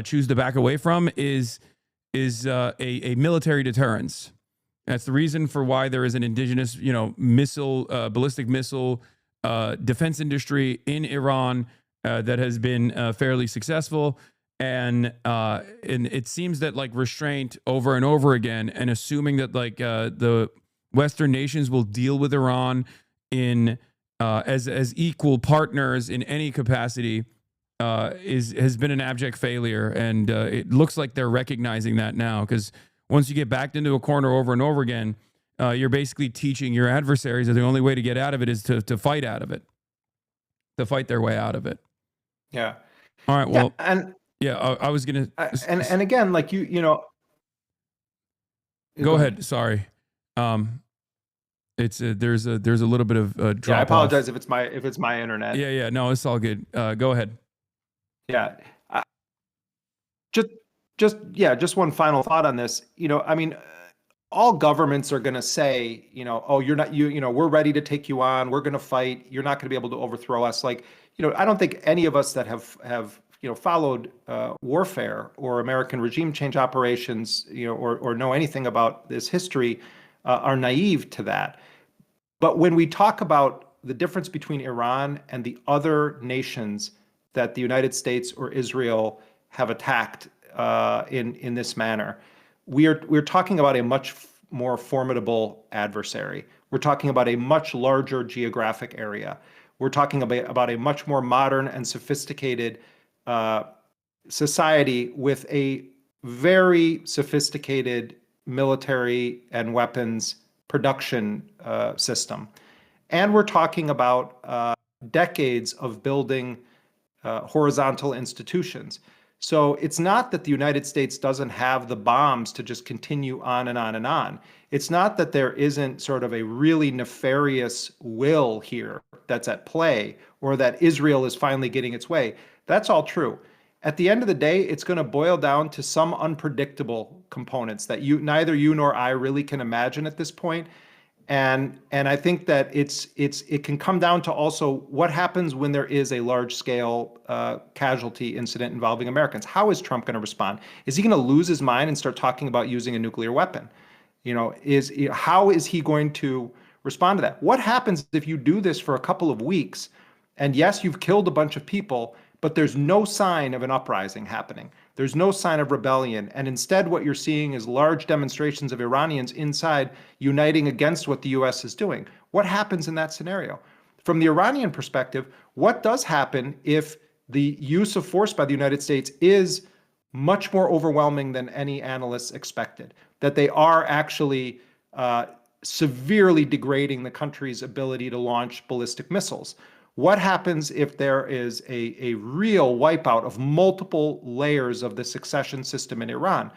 choose to back away from is a military deterrence. That's the reason for why there is an indigenous, ballistic missile defense industry in Iran that has been fairly successful. And it seems that like restraint over and over again, and assuming that like the Western nations will deal with Iran in as equal partners in any capacity has been an abject failure, and it looks like they're recognizing that now. Because once you get backed into a corner over and over again, you're basically teaching your adversaries that the only way to get out of it is to fight out of it, to fight their way out of it. Yeah. All right. Well, yeah, and yeah, I was gonna and again, like go ahead. Sorry. It's there's a little bit of drop. Yeah, I apologize off. if it's my internet. Yeah, no, it's all good. Go ahead. Yeah, just one final thought on this. I mean, all governments are going to say, oh, you're not, we're ready to take you on. We're going to fight. You're not going to be able to overthrow us. Like, I don't think any of us that have followed warfare or American regime change operations, or know anything about this history, are naive to that. But when we talk about the difference between Iran and the other nations that the United States or Israel have attacked in this manner, we're talking about a much more formidable adversary. We're talking about a much larger geographic area. We're talking about a much more modern and sophisticated society with a very sophisticated military and weapons production system. And we're talking about decades of building horizontal institutions. So it's not that the United States doesn't have the bombs to just continue on and on and on. It's not that there isn't sort of a really nefarious will here that's at play, or that Israel is finally getting its way. That's all true. At the end of the day, it's going to boil down to some unpredictable components that neither you nor I really can imagine at this point. And I think that it can come down to also what happens when there is a large scale casualty incident involving Americans. How is Trump going to respond? Is he going to lose his mind and start talking about using a nuclear weapon? How is he going to respond to that? What happens if you do this for a couple of weeks, and yes, you've killed a bunch of people, but there's no sign of an uprising happening? There's no sign of rebellion. And instead, what you're seeing is large demonstrations of Iranians inside uniting against what the US is doing. What happens in that scenario? From the Iranian perspective, what does happen if the use of force by the United States is much more overwhelming than any analysts expected? That they are actually severely degrading the country's ability to launch ballistic missiles? What happens if there is a real wipeout of multiple layers of the succession system in Iran?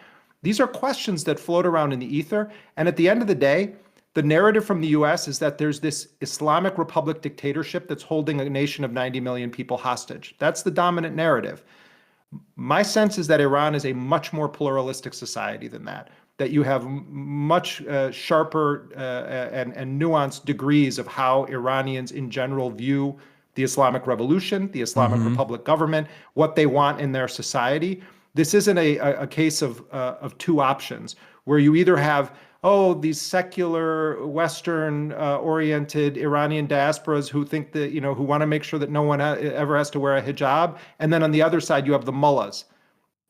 These are questions that float around in the ether. And at the end of the day, the narrative from the US is that there's this Islamic Republic dictatorship that's holding a nation of 90 million people hostage. That's the dominant narrative. My sense is that Iran is a much more pluralistic society than that you have much sharper and nuanced degrees of how Iranians in general view the Islamic Revolution, the Islamic Republic government, what they want in their society. This isn't a case of two options where you either have, oh, these secular Western oriented Iranian diasporas who think that, who want to make sure that no one ever has to wear a hijab. And then on the other side, you have the mullahs.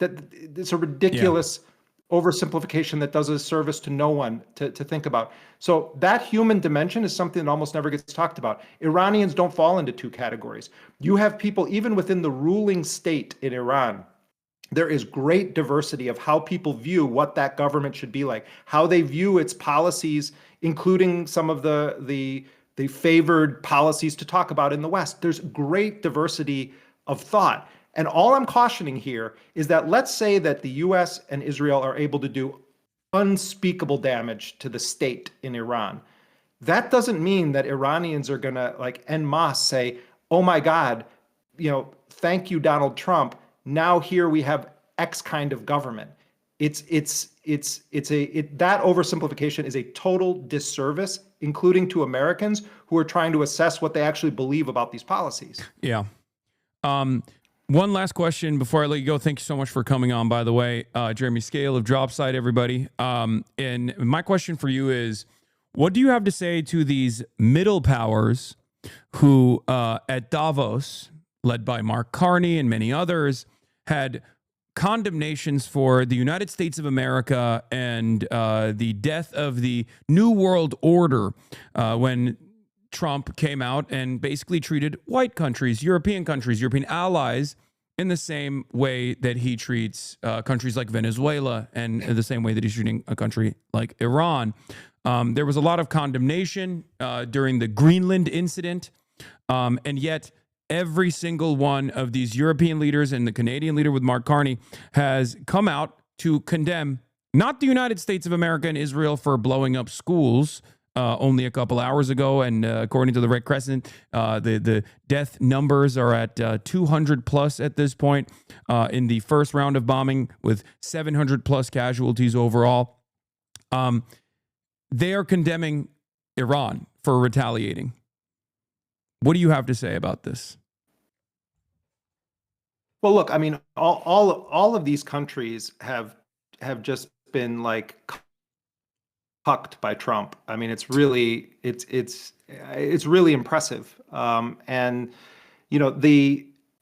It's a ridiculous oversimplification that does a service to no one to think about. So that human dimension is something that almost never gets talked about. Iranians don't fall into two categories. You have people, even within the ruling state in Iran, there is great diversity of how people view what that government should be like, how they view its policies, including some of the favored policies to talk about in the West. There's great diversity of thought. And all I'm cautioning here is that let's say that the US and Israel are able to do unspeakable damage to the state in Iran. That doesn't mean that Iranians are going to like en masse say, oh my God, thank you, Donald Trump. Now here we have X kind of government. That oversimplification is a total disservice, including to Americans who are trying to assess what they actually believe about these policies. Yeah. One last question before I let you go. Thank you so much for coming on, by the way. Jeremy Scahill of Dropside, everybody. And my question for you is, what do you have to say to these middle powers who at Davos, led by Mark Carney and many others, had condemnations for the United States of America and the death of the New World Order when Trump came out and basically treated white countries, European allies in the same way that he treats countries like Venezuela and the same way that he's treating a country like Iran. There was a lot of condemnation during the Greenland incident, and yet every single one of these European leaders and the Canadian leader with Mark Carney has come out to condemn not the United States of America and Israel for blowing up schools only a couple hours ago. And according to the Red Crescent, the death numbers are at 200 plus at this point in the first round of bombing, with 700 plus casualties overall. They are condemning Iran for retaliating. What do you have to say about this? Well, look, I mean, all of these countries have just been like hucked by Trump. I mean, it's really impressive. And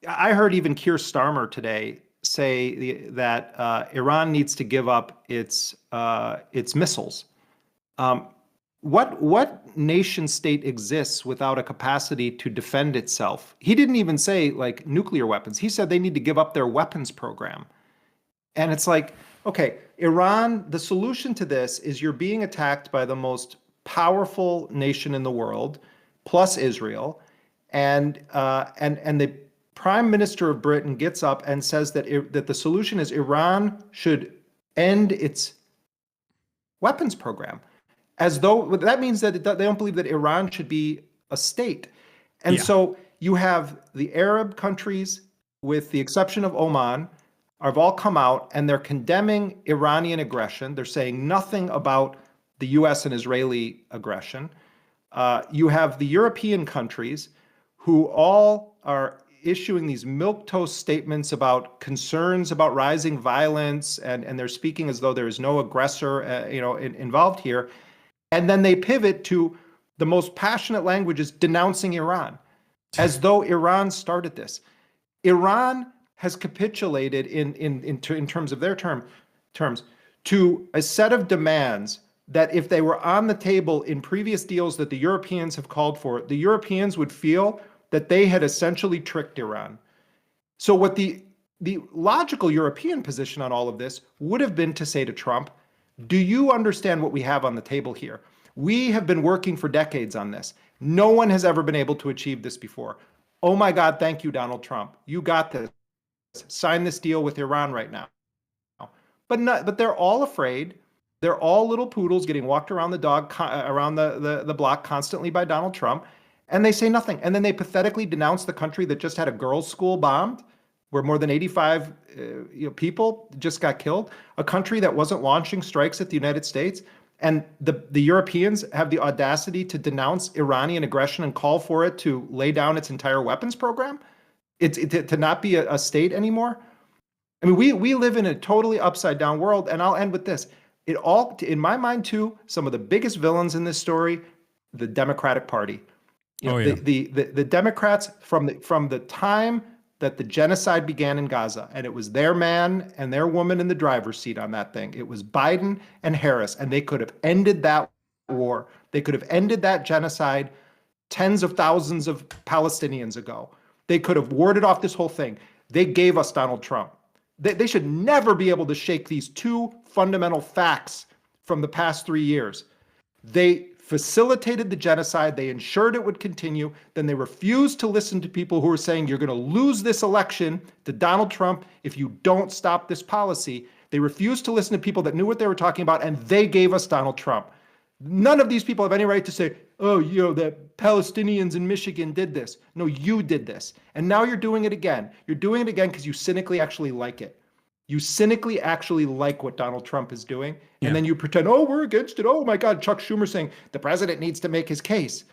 I heard even Keir Starmer today say that Iran needs to give up its missiles. What nation state exists without a capacity to defend itself? He didn't even say like nuclear weapons. He said they need to give up their weapons program. And it's like, okay, Iran, the solution to this is you're being attacked by the most powerful nation in the world, plus Israel, and the Prime Minister of Britain gets up and says that the solution is Iran should end its weapons program, as though that means that they don't believe that Iran should be a state. And so you have the Arab countries, with the exception of Oman, have all come out and they're condemning Iranian aggression. They're saying nothing about the US and Israeli aggression. You have the European countries who all are issuing these milquetoast statements about concerns about rising violence, and they're speaking as though there is no aggressor involved here. And then they pivot to the most passionate languages denouncing Iran, as though Iran started this. Iran has capitulated in terms of their terms to a set of demands that if they were on the table in previous deals that the Europeans have called for, the Europeans would feel that they had essentially tricked Iran. So what the logical European position on all of this would have been to say to Trump, do you understand what we have on the table here? We have been working for decades on this. No one has ever been able to achieve this before. Oh my God, thank you, Donald Trump. You got this. Sign this deal with Iran right now. but they're all afraid. They're all little poodles getting walked around around the block constantly by Donald Trump, and they say nothing. And then they pathetically denounce the country that just had a girls' school bombed, where more than 85 people just got killed. A country that wasn't launching strikes at the United States, and the Europeans have the audacity to denounce Iranian aggression and call for it to lay down its entire weapons program. To not be a state anymore. I mean, we live in a totally upside down world, and I'll end with this. It all, in my mind, too, some of the biggest villains in this story, the Democratic Party. The Democrats from the time that the genocide began in Gaza, and it was their man and their woman in the driver's seat on that thing. It was Biden and Harris, and they could have ended that war. They could have ended that genocide tens of thousands of Palestinians ago. They could have warded off this whole thing. They gave us Donald Trump. They should never be able to shake these two fundamental facts from the past 3 years. They facilitated the genocide. They ensured it would continue. Then they refused to listen to people who were saying, you're going to lose this election to Donald Trump if you don't stop this policy. They refused to listen to people that knew what they were talking about, and they gave us Donald Trump. None of these people have any right to say, oh, the Palestinians in Michigan did this. No, you did this. And now you're doing it again. You're doing it again because you cynically actually like it. You cynically actually like what Donald Trump is doing. And then you pretend, oh, we're against it. Oh, my God, Chuck Schumer saying the president needs to make his case.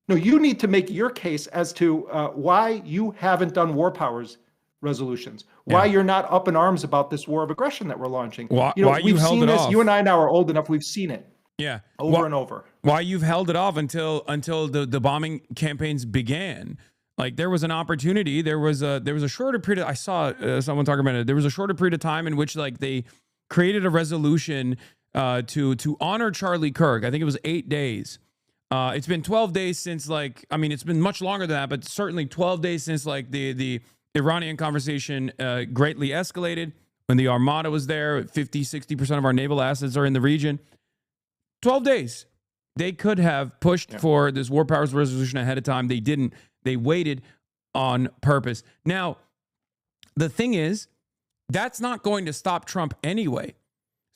No, you need to make your case as to why you haven't done war powers resolutions, why you're not up in arms about this war of aggression that we're launching. Why we've you held seen it this. off. You and I now are old enough. We've seen it. Yeah. Over and over. Why you've held it off until the bombing campaigns began. Like there was an opportunity. There was a shorter period. I saw someone talking about it. There was a shorter period of time in which like they created a resolution to honor Charlie Kirk. I think it was 8 days. It's been 12 days since it's been much longer than that, but certainly 12 days since like the Iranian conversation greatly escalated when the Armada was there. 50-60% of our naval assets are in the region. 12 days. They could have pushed for this war powers resolution ahead of time. They didn't. They waited on purpose. Now, the thing is, that's not going to stop Trump anyway.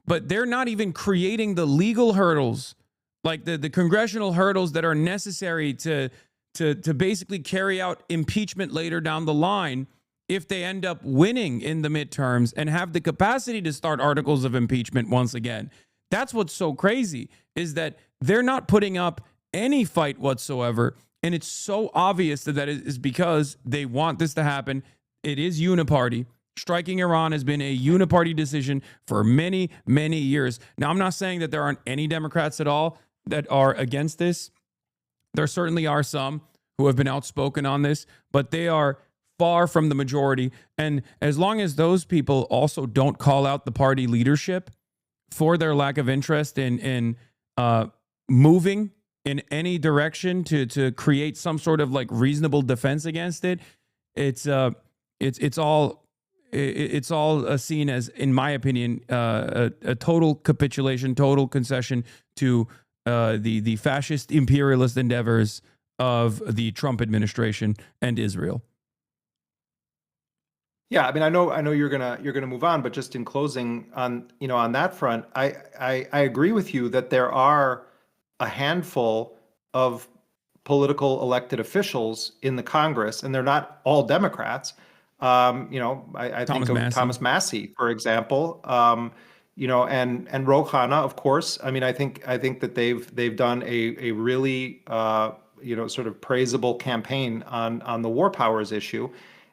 But they're not even creating the legal hurdles, like the congressional hurdles that are necessary to basically carry out impeachment later down the line if they end up winning in the midterms and have the capacity to start articles of impeachment once again. That's what's so crazy, is that they're not putting up any fight whatsoever. And it's so obvious that it is because they want this to happen. It is uniparty. Striking Iran has been a uniparty decision for many, many years. Now, I'm not saying that there aren't any Democrats at all that are against this. There certainly are some who have been outspoken on this, but they are far from the majority. And as long as those people also don't call out the party leadership for their lack of interest in moving in any direction to create some sort of like reasonable defense against it, it's all seen as, in my opinion, a total capitulation, total concession to the fascist imperialist endeavors of the Trump administration and Israel. Yeah, I mean, I know you're gonna move on, but just in closing on that front, I agree with you that there are a handful of political elected officials in the Congress, and they're not all Democrats. I think of Thomas Massey, for example. And Ro Khanna, of course. I mean, I think that they've done a really sort of praisable campaign on the war powers issue.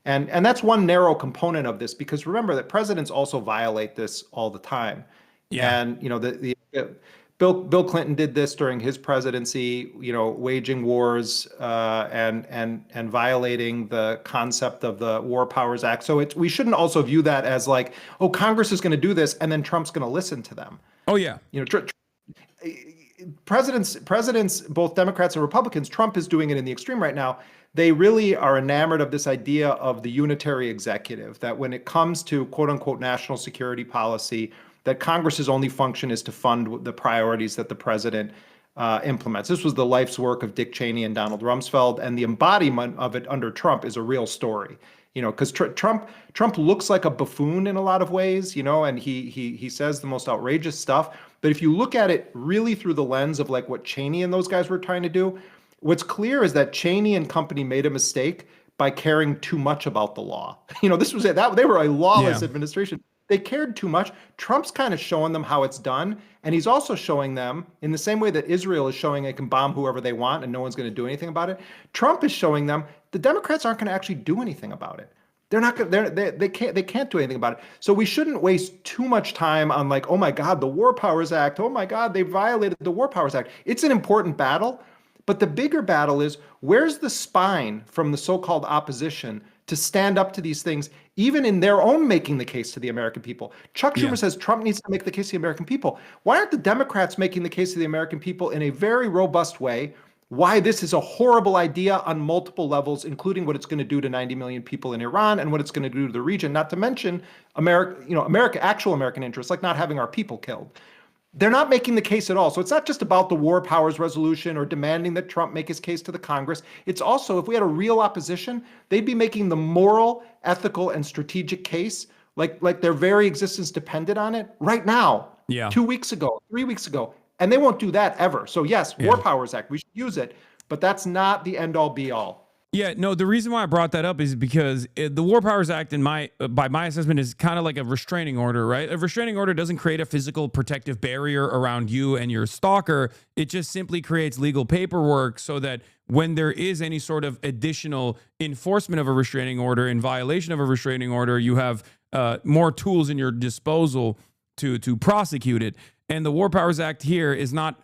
And that's one narrow component of this, because remember that presidents also violate this all the time. Yeah. And Bill Clinton did this during his presidency, waging wars and violating the concept of the War Powers Act. So we shouldn't also view that as like, oh, Congress is going to do this and then Trump's going to listen to them. Oh yeah. Presidents, both Democrats and Republicans, Trump is doing it in the extreme right now. They really are enamored of this idea of the unitary executive, that when it comes to quote unquote national security policy, that Congress's only function is to fund the priorities that the president implements. This was the life's work of Dick Cheney and Donald Rumsfeld, and the embodiment of it under Trump is a real story. because Trump looks like a buffoon in a lot of ways, and he says the most outrageous stuff. But if you look at it really through the lens of like what Cheney and those guys were trying to do, what's clear is that Cheney and company made a mistake by caring too much about the law. This was it. They were a lawless administration. They cared too much. Trump's kind of showing them how it's done. And he's also showing them, in the same way that Israel is showing they can bomb whoever they want and no one's going to do anything about it, Trump is showing them the Democrats aren't going to actually do anything about it. They're not going. They can't do anything about it. So we shouldn't waste too much time on like, oh my God, the War Powers Act. Oh my God, they violated the War Powers Act. It's an important battle, but the bigger battle is where's the spine from the so-called opposition to stand up to these things, even in their own making the case to the American people. Chuck Schumer says Trump needs to make the case to the American people. Why aren't the Democrats making the case to the American people in a very robust way? Why this is a horrible idea on multiple levels, including what it's going to do to 90 million people in Iran and what it's going to do to the region, not to mention actual American interests, like not having our people killed. They're not making the case at all. So it's not just about the War Powers Resolution or demanding that Trump make his case to the Congress. It's also, if we had a real opposition, they'd be making the moral, ethical, and strategic case, like their very existence depended on it right now, 2 weeks ago, 3 weeks ago. And they won't do that ever. So yes, War Powers Act, we should use it, but that's not the end all be all. Yeah, no, the reason why I brought that up is because the War Powers Act, by my assessment, is kind of like a restraining order, right? A restraining order doesn't create a physical protective barrier around you and your stalker. It just simply creates legal paperwork so that when there is any sort of additional enforcement of a restraining order in violation of a restraining order, you have more tools in your disposal to prosecute it. And the War Powers Act here is not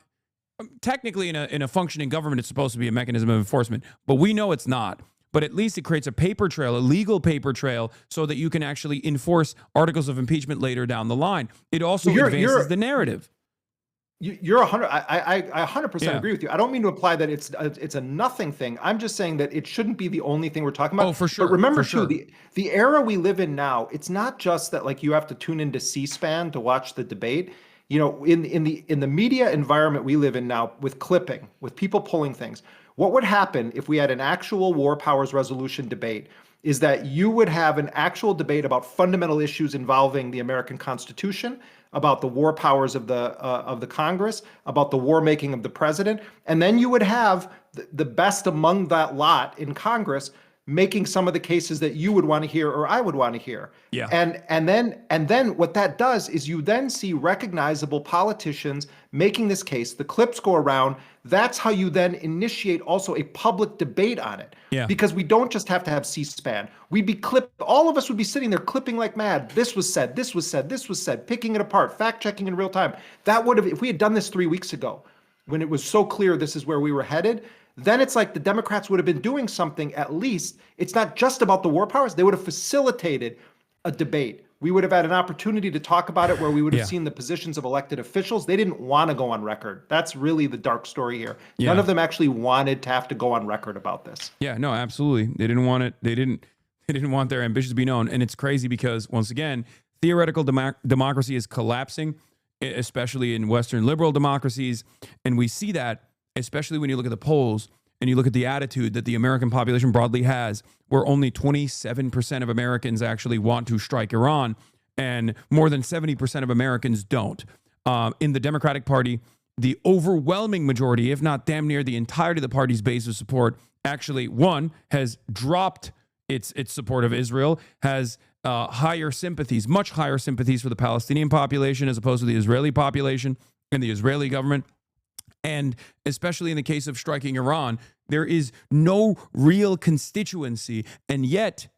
technically in a functioning government. It's supposed to be a mechanism of enforcement, but we know it's not. But at least it creates a paper trail, a legal paper trail, so that you can actually enforce articles of impeachment later down the line. It also advances the narrative. You're 100. I 100% agree with you. I don't mean to imply that it's a nothing thing. I'm just saying that it shouldn't be the only thing we're talking about. Oh, for sure. But remember the era we live in now. It's not just that like you have to tune into C-SPAN to watch the debate. In the media environment we live in now, with clipping, with people pulling things, what would happen if we had an actual War Powers Resolution debate is that you would have an actual debate about fundamental issues involving the American Constitution, about the war powers of the Congress, about the war making of the president, and then you would have the best among that lot in Congress making some of the cases that you would want to hear or I would want to hear. Yeah. And then what that does is you then see recognizable politicians making this case. The clips go around. That's how you then initiate also a public debate on it. Yeah. Because we don't just have to have C-SPAN. We'd be all of us would be sitting there clipping like mad. This was said, this was said, this was said, picking it apart, fact checking in real time. That would have, if we had done this 3 weeks ago, when it was so clear this is where we were headed, then it's like the Democrats would have been doing something at least. It's not just about the war powers. They would have facilitated a debate. We would have had an opportunity to talk about it where we would have seen the positions of elected officials. They didn't want to go on record. That's really the dark story here. None of them actually wanted to have to go on record about this. Yeah, no, absolutely. They didn't want it. They didn't want their ambitions to be known. And it's crazy because, once again, theoretical democracy is collapsing, especially in Western liberal democracies. And we see that especially when you look at the polls and you look at the attitude that the American population broadly has, where only 27% of Americans actually want to strike Iran, and more than 70% of Americans don't. In the Democratic Party, the overwhelming majority, if not damn near the entirety of the party's base of support, actually, one, has dropped its support of Israel, has higher sympathies, much higher sympathies for the Palestinian population as opposed to the Israeli population and the Israeli government. And especially in the case of striking Iran, there is no real constituency. And yet,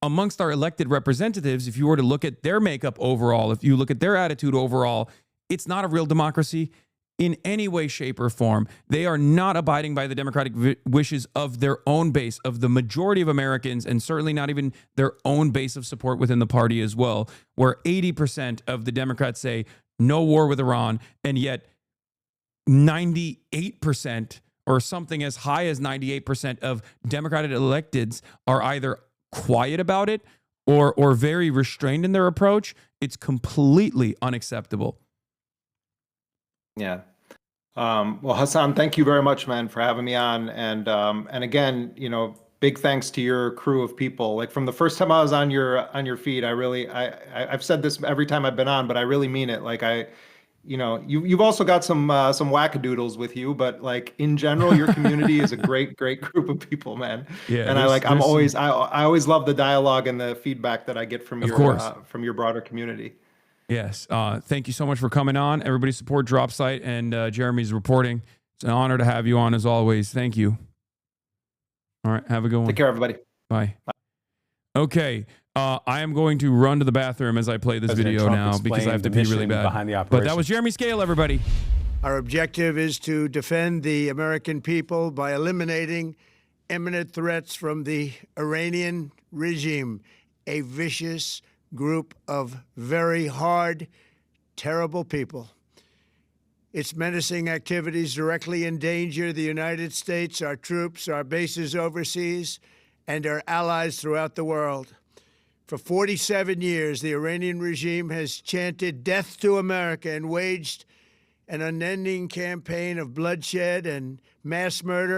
amongst our elected representatives, if you were to look at their makeup overall, if you look at their attitude overall, it's not a real democracy in any way, shape, or form. They are not abiding by the democratic wishes of their own base, of the majority of Americans, and certainly not even their own base of support within the party as well, where 80% of the Democrats say no war with Iran, and yet 98% or something as high as 98% of Democratic electeds are either quiet about it or very restrained in their approach. It's completely unacceptable. Yeah. Well, Hasan, thank you very much, man, for having me on. And again, big thanks to your crew of people. Like from the first time I was on your feed, I've said this every time I've been on, but I really mean it. Like you've also got some wackadoodles with you, but like in general, your community is a great group of people, man. Yeah, And I always love the dialogue and the feedback that I get from your broader community. Yes. Thank you so much for coming on. Everybody support Dropsite and Jeremy's reporting. It's an honor to have you on as always. Thank you. All right. Have a good one. Take care, everybody. Bye. Okay. I am going to run to the bathroom as I play this video now because I have to pee really bad. But that was Jeremy Scahill, everybody. Our objective is to defend the American people by eliminating imminent threats from the Iranian regime, a vicious group of very hard, terrible people. Its menacing activities directly endanger the United States, our troops, our bases overseas, and our allies throughout the world. For 47 years, the Iranian regime has chanted death to America and waged an unending campaign of bloodshed and mass murder